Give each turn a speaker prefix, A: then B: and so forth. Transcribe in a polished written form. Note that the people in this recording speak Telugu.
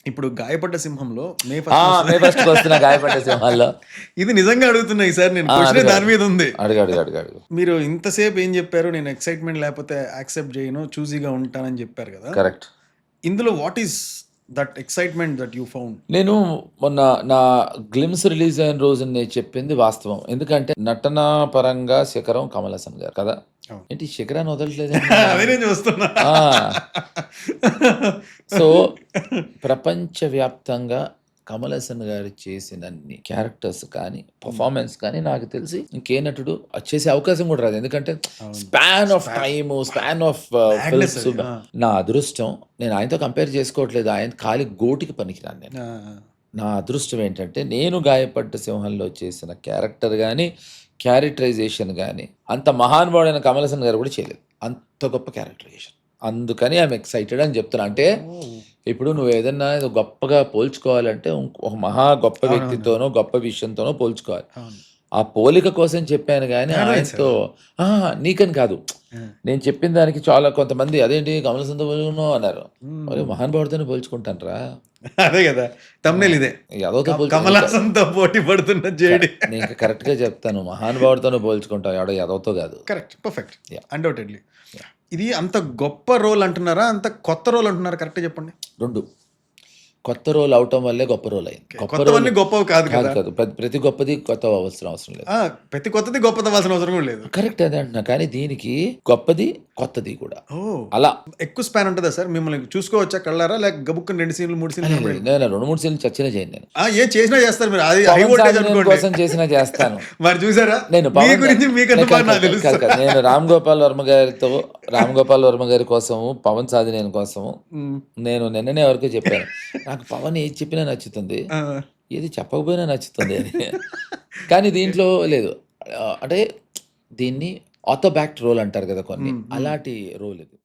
A: ఇప్పుడు 'గాయపడ్డ సింహంలో' మే
B: మే
A: ఫస్ట్
B: ఫస్ట్ వస్తున్న గాయపడ్డ సింహాల్లో
A: ఇది నిజంగా అడుగుతున్నా ఈసారి నేను క్వశ్చన్ దాని మీద ఉంది.
B: అడుగు.
A: మీరు ఇంతసేపు ఏం చెప్పారు, నేను ఎక్సైట్మెంట్ లేకపోతే యాక్సెప్ట్ చేయను, చూజీగా ఉంటానని చెప్పారు కదా.
B: కరెక్ట్.
A: ఇందులో what is that excitement that you found?
B: నేను మొన్న నా గ్లిమ్స్ రిలీజ్ అయిన రోజు నేను చెప్పింది వాస్తవం. ఎందుకంటే నటనా పరంగా శిఖరం కమల్ హాసన్ గారు కదా.
A: అవును.
B: ఏంటి శిఖరాన్ని వదలట్లేదు?
A: అదే నేను చూస్తున్నా.
B: సో ప్రపంచవ్యాప్తంగా కమల్ హాసన్ గారు చేసినన్ని క్యారెక్టర్స్ కానీ పర్ఫార్మెన్స్ కానీ నాకు తెలిసి ఇంకే నటుడు అది చేసే అవకాశం కూడా రాదు. ఎందుకంటే span of time, span of
A: Madness
B: films.
A: అది.
B: నా అదృష్టం, నేను ఆయనతో కంపేర్ చేసుకోవట్లేదు, ఆయన ఖాళీ గోటికి పనికిరాను నేను. నా అదృష్టం ఏంటంటే నేను గాయపడ్డ సింహంలో చేసిన క్యారెక్టర్ కానీ క్యారెక్టరైజేషన్ కానీ అంత మహానుభావుడైన కమల్ హాసన్ గారు కూడా చేయలేదు అంత గొప్ప క్యారెక్టరైజేషన్. అందుకని ఐఎమ్ ఎక్సైటెడ్ అని చెప్తున్నా. అంటే ఇప్పుడు నువ్వు ఏదన్నా ఏదో గొప్పగా పోల్చుకోవాలంటే ఒక మహా గొప్ప వ్యక్తితోనో గొప్ప విషయంతోనో పోల్చుకోవాలి. ఆ పోలిక కోసం చెప్పాను కానీ ఆయనతో నీకని కాదు. నేను చెప్పిన దానికి చాలా కొంతమంది అదేంటి కమల్ హాసన్తో పోల్చుకున్నావు అన్నారు. మరి మహానుభావుడితోనే పోల్చుకుంటాను రా.
A: అదే కదా తమ్నేల్ ఇదే,
B: ఎవరితో
A: కమల్ హాసన్తో పోటీ పడుతున్న జేడి.
B: నేను కరెక్ట్గా చెప్తాను, మహానుభావుడితోనే పోల్చుకుంటాను, ఎవడో ఎదవతో కాదు.
A: Correct, perfect, undoubtedly. ఇది అంత గొప్ప రోల్ అంటున్నారా, అంత కొత్త రోల్ అంటున్నారా? కరెక్ట్ చెప్పండి.
B: రెండు. కొత్త రోల్ అవటం వల్లే గొప్ప రోల్ అయింది.
A: కొత్తవన్నీ గొప్పవి కాదు కదా.
B: కాదు, ప్రతి గొప్పది కొత్త అవ్వాల్సిన అవసరం లేదు.
A: ప్రతి కొత్తది గొప్పది అవ్వాల్సిన అవసరం కూడా లేదు.
B: కరెక్ట్, అదే అంటున్నా. కానీ దీనికి గొప్పది కొత్తది కూడా అలా
A: ఎక్కువ స్పాన్ ఉంటుందా సార్? మిమ్మల్ని చూసుకోవచ్చా కళ్ళారా, లేక గబుక్కుని 2 సీన్లు 3 సీన్లు?
B: నేను 2-3 సీన్లు చచ్చినా చేయను. నేను
A: ఏ చేసినా చేస్తారు మీరు, అది హై వోల్టేజ్ అనుకోండి.
B: కోసం చేసినా చేస్తాను.
A: మరి చూసారా,
B: నేను
A: మీ గురించి మీకన్నా బాగా నాకు తెలుసు.
B: నేను రామ్ గోపాల్ వర్మ గారి కోసము, పవన్ సాధినేని కోసము నేను నిన్ననే వరకు చెప్పాను, నాకు పవన్ ఏది చెప్పినా నచ్చుతుంది, ఏది చెప్పకపోయినా నచ్చుతుంది అని. కానీ దీంట్లో లేదు. అంటే దీన్ని ఆటోబ్యాక్ట్ రోల్ అంటారు కదా కొన్ని, అలాంటి రోల్ ఇది.